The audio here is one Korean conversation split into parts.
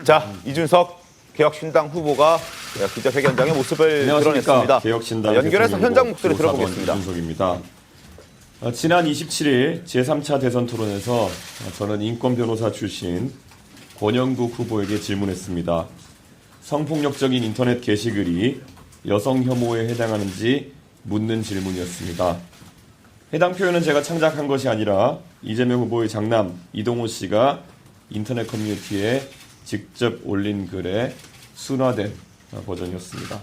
자, 이준석 개혁신당 후보가 기자회견장의 모습을 드러냈습니다. 개혁신당 연결해서 현장 목소리 들어보겠습니다. 이준석입니다. 지난 27일 제3차 대선 토론에서 저는 인권 변호사 출신 권영국 후보에게 질문했습니다. 성폭력적인 인터넷 게시글이 여성 혐오에 해당하는지 묻는 질문이었습니다. 해당 표현은 제가 창작한 것이 아니라 이재명 후보의 장남 이동호 씨가 인터넷 커뮤니티에 직접 올린 글의 순화된 버전이었습니다.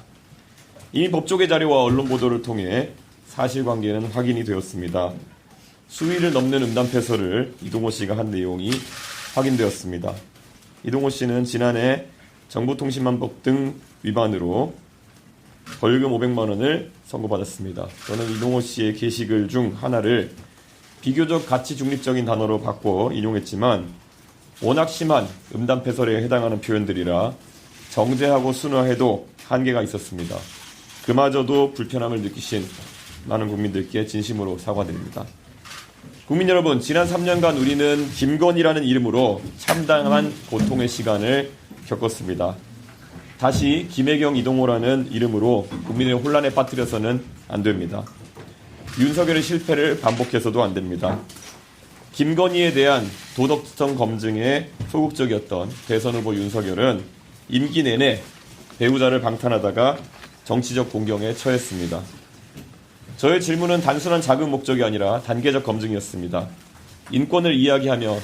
이미 법조계 자료와 언론 보도를 통해 사실관계는 확인이 되었습니다. 수위를 넘는 음담패설을 이동호 씨가 한 내용이 확인되었습니다. 이동호 씨는 지난해 정보통신망법 등 위반으로 벌금 500만 원을 선고받았습니다. 저는 이동호 씨의 게시글 중 하나를 비교적 가치 중립적인 단어로 바꿔 인용했지만 워낙 심한 음담패설에 해당하는 표현들이라 정제하고 순화해도 한계가 있었습니다. 그마저도 불편함을 느끼신 많은 국민들께 진심으로 사과드립니다. 국민 여러분, 지난 3년간 우리는 김건희라는 이름으로 참담한 고통의 시간을 겪었습니다. 다시 김혜경, 이동호라는 이름으로 국민을 혼란에 빠뜨려서는 안 됩니다. 윤석열의 실패를 반복해서도 안 됩니다. 김건희에 대한 도덕성 검증에 소극적이었던 대선 후보 윤석열은 임기 내내 배우자를 방탄하다가 정치적 공경에 처했습니다. 저의 질문은 단순한 자극 목적이 아니라 단계적 검증이었습니다. 인권을 이야기하며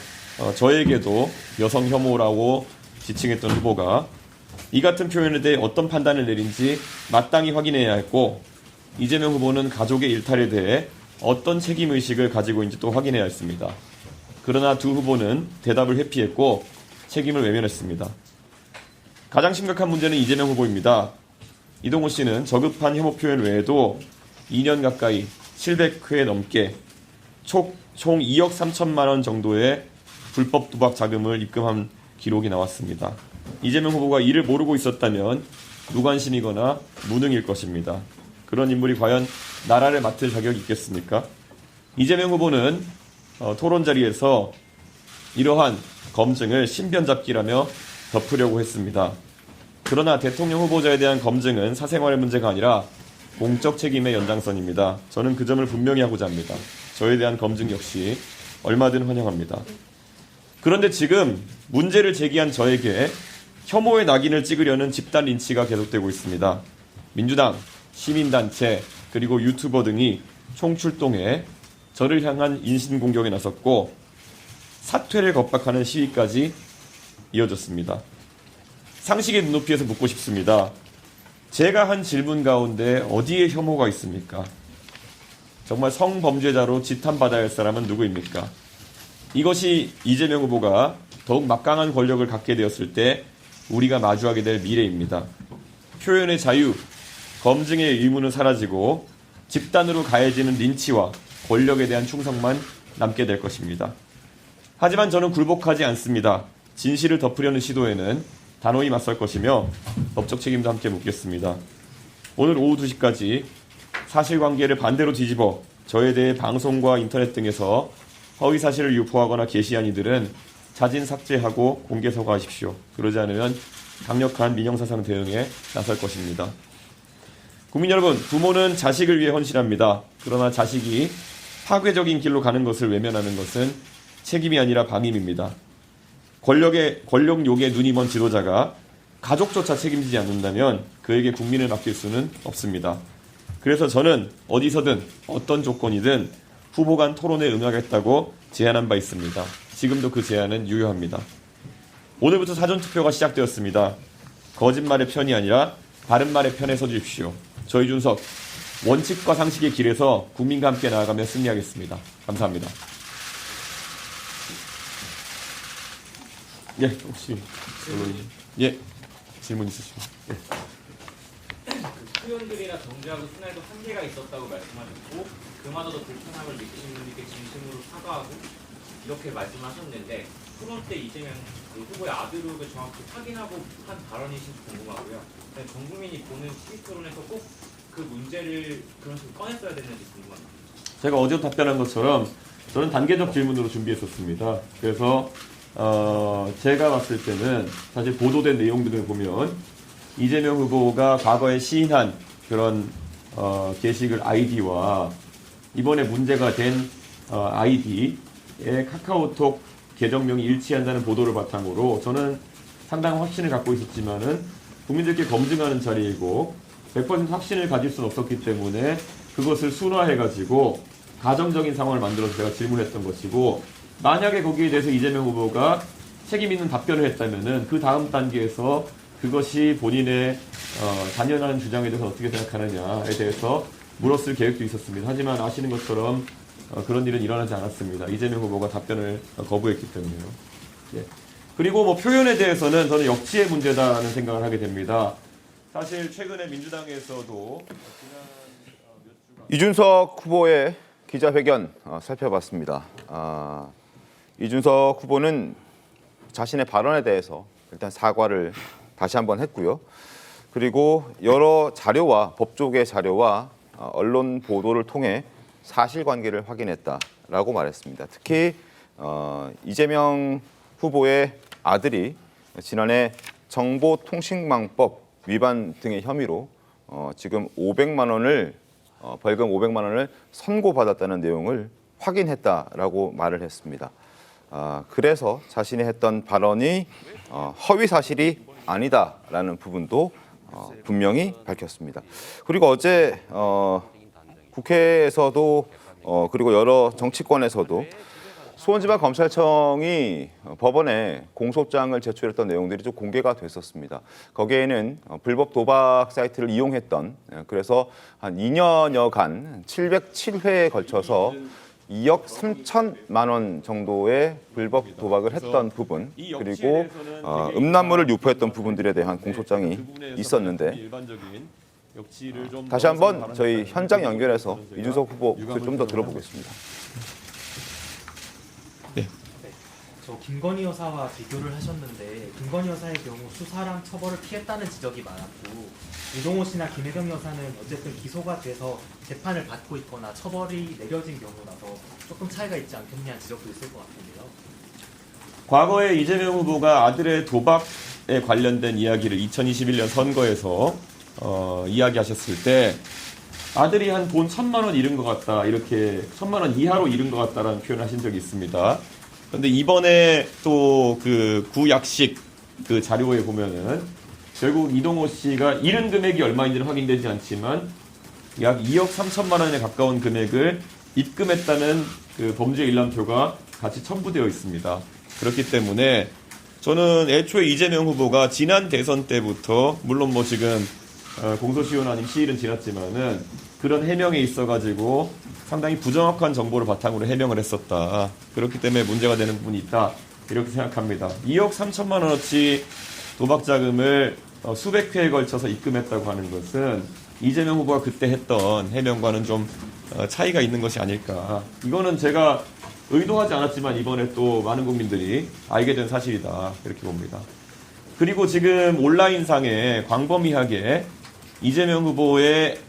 저에게도 여성 혐오라고 지칭했던 후보가 이 같은 표현에 대해 어떤 판단을 내린지 마땅히 확인해야 했고, 이재명 후보는 가족의 일탈에 대해 어떤 책임의식을 가지고 있는지 또 확인해야 했습니다. 그러나 두 후보는 대답을 회피했고 책임을 외면했습니다. 가장 심각한 문제는 이재명 후보입니다. 이동호 씨는 저급한 혐오 표현 외에도 2년 가까이 700회 넘게 총 2억 3천만 원 정도의 불법 도박 자금을 입금한 기록이 나왔습니다. 이재명 후보가 이를 모르고 있었다면 무관심이거나 무능일 것입니다. 그런 인물이 과연 나라를 맡을 자격이 있겠습니까? 이재명 후보는 토론 자리에서 이러한 검증을 신변잡기라며 덮으려고 했습니다. 그러나 대통령 후보자에 대한 검증은 사생활의 문제가 아니라 공적 책임의 연장선입니다. 저는 그 점을 분명히 하고자 합니다. 저에 대한 검증 역시 얼마든 환영합니다. 그런데 지금 문제를 제기한 저에게 혐오의 낙인을 찍으려는 집단 린치가 계속되고 있습니다. 민주당, 시민단체, 그리고 유튜버 등이 총출동해 저를 향한 인신공격에 나섰고 사퇴를 겁박하는 시위까지 이어졌습니다. 상식의 눈높이에서 묻고 싶습니다. 제가 한 질문 가운데 어디에 혐오가 있습니까? 정말 성범죄자로 지탄받아야 할 사람은 누구입니까? 이것이 이재명 후보가 더욱 막강한 권력을 갖게 되었을 때 우리가 마주하게 될 미래입니다. 표현의 자유, 검증의 의무는 사라지고 집단으로 가해지는 린치와 권력에 대한 충성만 남게 될 것입니다. 하지만 저는 굴복하지 않습니다. 진실을 덮으려는 시도에는 단호히 맞설 것이며 법적 책임도 함께 묻겠습니다. 오늘 오후 2시까지 사실관계를 반대로 뒤집어 저에 대해 방송과 인터넷 등에서 허위사실을 유포하거나 게시한 이들은 자진 삭제하고 공개 사과하십시오. 그러지 않으면 강력한 민형사상 대응에 나설 것입니다. 국민 여러분, 부모는 자식을 위해 헌신합니다. 그러나 자식이 파괴적인 길로 가는 것을 외면하는 것은 책임이 아니라 방임입니다. 권력 욕에 눈이 먼 지도자가 가족조차 책임지지 않는다면 그에게 국민을 맡길 수는 없습니다. 그래서 저는 어디서든 어떤 조건이든 후보 간 토론에 응하겠다고 제안한 바 있습니다. 지금도 그 제안은 유효합니다. 오늘부터 사전투표가 시작되었습니다. 거짓말의 편이 아니라 바른말의 편에 서주십시오. 저 이준석, 원칙과 상식의 길에서 국민과 함께 나아가며 승리하겠습니다. 감사합니다. 예, 혹시 질문 있으시면. 예. 표현들이나 정제하고 순화에도 한계가 있었다고 말씀하셨고 그마저도 불편함을 느끼신 분들께 진심으로 사과하고 이렇게 말씀하셨는데 토론 때 이재명 후보의 아드룩을 정확히 확인하고 한 발언이신지 궁금하고요. 전 국민이 보는 TV 토론에서 꼭 그 문제를 그런 식으로 꺼냈어야 됐는지 궁금합니다. 제가 어제 답변한 것처럼 저는 단계적 질문으로 준비했었습니다. 그래서 제가 봤을 때는 사실 보도된 내용들을 보면 이재명 후보가 과거에 시인한 그런 게시글 아이디와 이번에 문제가 된 아이디의 카카오톡 계정명이 일치한다는 보도를 바탕으로 저는 상당한 확신을 갖고 있었지만은 국민들께 검증하는 자리이고 100% 확신을 가질 수는 없었기 때문에 그것을 순화해가지고 가정적인 상황을 만들어서 제가 질문했던 것이고, 만약에 거기에 대해서 이재명 후보가 책임 있는 답변을 했다면은 그 다음 단계에서 그것이 본인의 단연한 주장에 대해서 어떻게 생각하느냐에 대해서 물었을 계획도 있었습니다. 하지만 아시는 것처럼 그런 일은 일어나지 않았습니다. 이재명 후보가 답변을 거부했기 때문에요. 예. 그리고 뭐 표현에 대해서는 저는 역지의 문제다라는 생각을 하게 됩니다. 사실 최근에 민주당에서도 이준석 후보의 기자회견 살펴봤습니다. 이준석 후보는 자신의 발언에 대해서 일단 사과를 다시 한번 했고요. 그리고 여러 자료와 법조계 자료와 언론 보도를 통해 사실관계를 확인했다라고 말했습니다. 특히 이재명 후보의 아들이 지난해 정보통신망법 위반 등의 혐의로 지금 500만 원을 벌금 500만 원을 선고받았다는 내용을 확인했다라고 말을 했습니다. 그래서 자신이 했던 발언이 허위 사실이 아니다라는 부분도 분명히 밝혔습니다. 그리고 어제 국회에서도 그리고 여러 정치권에서도 수원지방검찰청이 법원에 공소장을 제출했던 내용들이 좀 공개가 됐었습니다. 거기에는 불법 도박 사이트를 이용했던, 그래서 한 2년여간 707회에 걸쳐서 2억 3천만 원 정도의 불법 도박을 했던 부분, 그리고 음란물을 유포했던 부분들에 대한 공소장이 있었는데, 다시 한번 저희 현장 연결해서 이준석 후보 목소리 좀 더 들어보겠습니다. 저 김건희 여사와 비교를 하셨는데 김건희 여사의 경우 수사랑 처벌을 피했다는 지적이 많았고 이동호 씨나 김혜경 여사는 어쨌든 기소가 돼서 재판을 받고 있거나 처벌이 내려진 경우라서 조금 차이가 있지 않겠냐는 지적도 있을 것 같은데요. 과거에 이재명 후보가 아들의 도박에 관련된 이야기를 2021년 선거에서 이야기하셨을 때 아들이 한 돈 1,000만 원 잃은 것 같다, 이렇게 1,000만 원 이하로 잃은 것 같다라는 표현을 하신 적이 있습니다. 그런데 이번에 또 그 구약식 그 자료에 보면은 결국 이동호 씨가 잃은 금액이 얼마인지는 확인되지 않지만 약 2억 3천만 원에 가까운 금액을 입금했다는 그 범죄 일람표가 같이 첨부되어 있습니다. 그렇기 때문에 저는 애초에 이재명 후보가 지난 대선 때부터, 물론 뭐 지금 공소시효는 아닌 시일은 지났지만은 그런 해명에 있어가지고 상당히 부정확한 정보를 바탕으로 해명을 했었다. 그렇기 때문에 문제가 되는 부분이 있다, 이렇게 생각합니다. 2억 3천만 원어치 도박 자금을 수백 회에 걸쳐서 입금했다고 하는 것은 이재명 후보가 그때 했던 해명과는 좀 차이가 있는 것이 아닐까. 이거는 제가 의도하지 않았지만 이번에 또 많은 국민들이 알게 된 사실이다, 이렇게 봅니다. 그리고 지금 온라인상에 광범위하게 이재명 후보의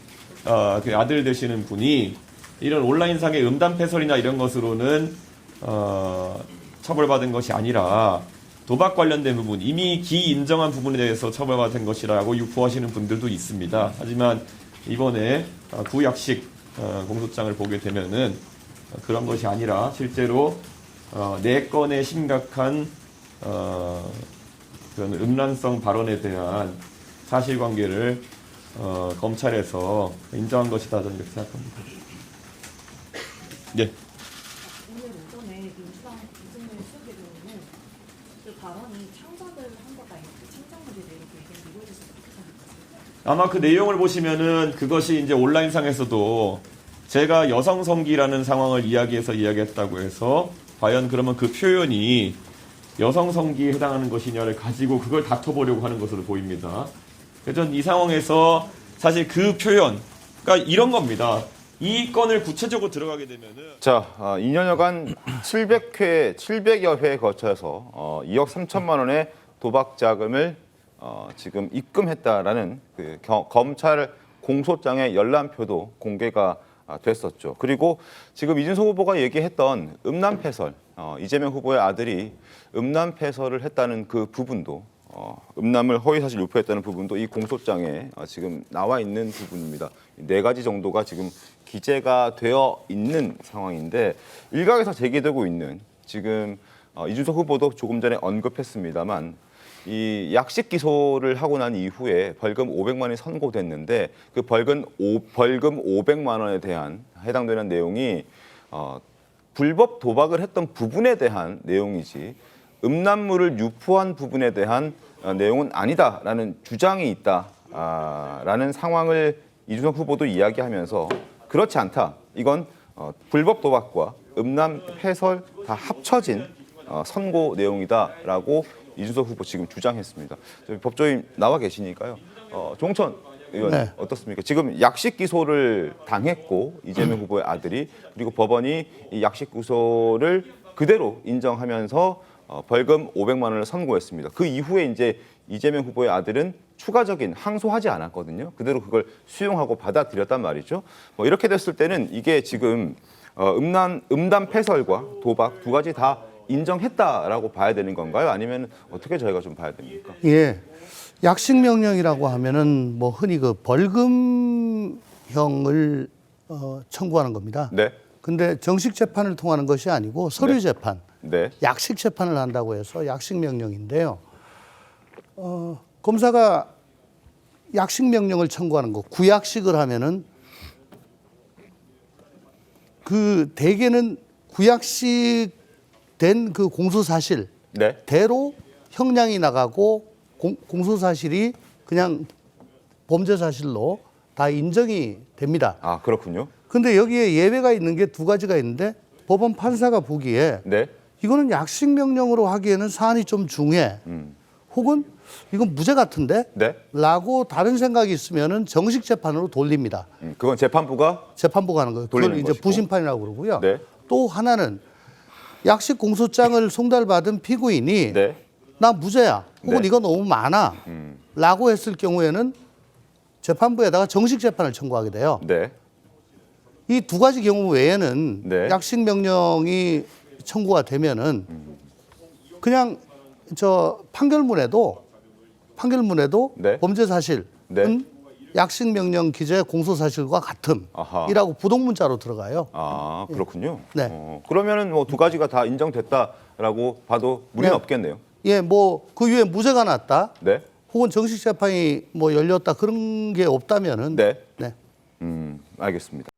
그 아들 되시는 분이 이런 온라인상의 음담패설이나 이런 것으로는 처벌받은 것이 아니라 도박 관련된 부분, 이미 기인정한 부분에 대해서 처벌받은 것이라고 유포하시는 분들도 있습니다. 하지만 이번에 구약식 공소장을 보게 되면은 그런 것이 아니라 실제로 4건의 심각한 그런 음란성 발언에 대한 사실관계를 검찰에서 인정한 것이다, 저는 이렇게 생각합니다. 네. 오늘 오전에 민주당 이승민 수석에서는 그 발언이 창작을 한 거다, 이렇게 창작물에 대해서 얘기한 이거에 대해서 어떻게 생각하세요? 아마 그 내용을 보시면은 그것이 이제 온라인상에서도 제가 여성성기라는 상황을 이야기했다고 해서 과연 그러면 그 표현이 여성성기에 해당하는 것이냐를 가지고 그걸 다퉈보려고 하는 것으로 보입니다. 그래서 이 상황에서 사실 그 표현, 그러니까 이런 겁니다. 이 건을 구체적으로 들어가게 되면은, 자, 2년여간 700여 회에 거쳐서 2억 3천만 원의 도박 자금을 지금 입금했다라는 그 검찰 공소장의 열람표도 공개가 됐었죠. 그리고 지금 이준석 후보가 얘기했던 음란패설, 이재명 후보의 아들이 음란 패설을 했다는 그 부분도 음란물 허위사실 유포했다는 부분도 이 공소장에 지금 나와 있는 부분입니다. 네 가지 정도가 지금 기재가 되어 있는 상황인데 일각에서 제기되고 있는 지금 이준석 후보도 조금 전에 언급했습니다만 이 약식 기소를 하고 난 이후에 벌금 500만 원이 선고됐는데 그 벌금 500만 원에 대한 해당되는 내용이 불법 도박을 했던 부분에 대한 내용이지 음란물을 유포한 부분에 대한 내용은 아니다라는 주장이 있다라는 상황을 이준석 후보도 이야기하면서 그렇지 않다. 이건 불법 도박과 음란 패설 다 합쳐진 선고 내용이다라고 이준석 후보 지금 주장했습니다. 저희 법조인 나와 계시니까요. 종천 의원 네. 어떻습니까? 지금 약식 기소를 당했고 이재명 후보의 아들이 그리고 법원이 이 약식 기소를 그대로 인정하면서 벌금 500만 원을 선고했습니다. 그 이후에 이제 이재명 후보의 아들은 추가적인 항소하지 않았거든요. 그대로 그걸 수용하고 받아들였단 말이죠. 이렇게 됐을 때는 이게 지금 음란 패설과 도박 두 가지 다 인정했다라고 봐야 되는 건가요? 아니면 어떻게 저희가 좀 봐야 됩니까? 예. 약식 명령이라고 하면은 뭐 흔히 그 벌금형을 청구하는 겁니다. 네, 근데 정식 재판을 통하는 것이 아니고 서류 네. 재판, 네, 약식 재판을 한다고 해서 약식 명령인데요. 검사가 약식 명령을 청구하는 거, 구약식을 하면은 그 대개는 구약식 된 그 공소 사실 네, 대로 형량이 나가고 공소 사실이 그냥 범죄 사실로 다 인정이 됩니다. 아 그렇군요. 근데 여기에 예외가 있는 게 두 가지가 있는데 법원 판사가 보기에 네, 이거는 약식 명령으로 하기에는 사안이 좀 중해. 혹은 이건 무죄 같은데? 네. 라고 다른 생각이 있으면은 정식 재판으로 돌립니다. 그건 재판부가 재판부가 하는 거예요. 그걸 돌리는 이제 것이고. 부심판이라고 그러고요. 네. 또 하나는 약식 공소장을 송달받은 피고인이 네, 나 무죄야. 혹은 네. 이거 너무 많아. 라고 했을 경우에는 재판부에다가 정식 재판을 청구하게 돼요. 네, 이 두 가지 경우 외에는 네. 약식 명령이 청구가 되면은 그냥 저 판결문에도 네. 범죄 사실은 네. 약식 명령 기재 공소 사실과 아하. 같음이라고 부동문자로 들어가요. 아 그렇군요. 네. 그러면은 뭐 두 가지가 다 인정됐다라고 봐도 무리는 네. 없겠네요. 예, 뭐 그 이후에 무죄가 났다. 네, 혹은 정식 재판이 뭐 열렸다 그런 게 없다면은 네. 네. 알겠습니다.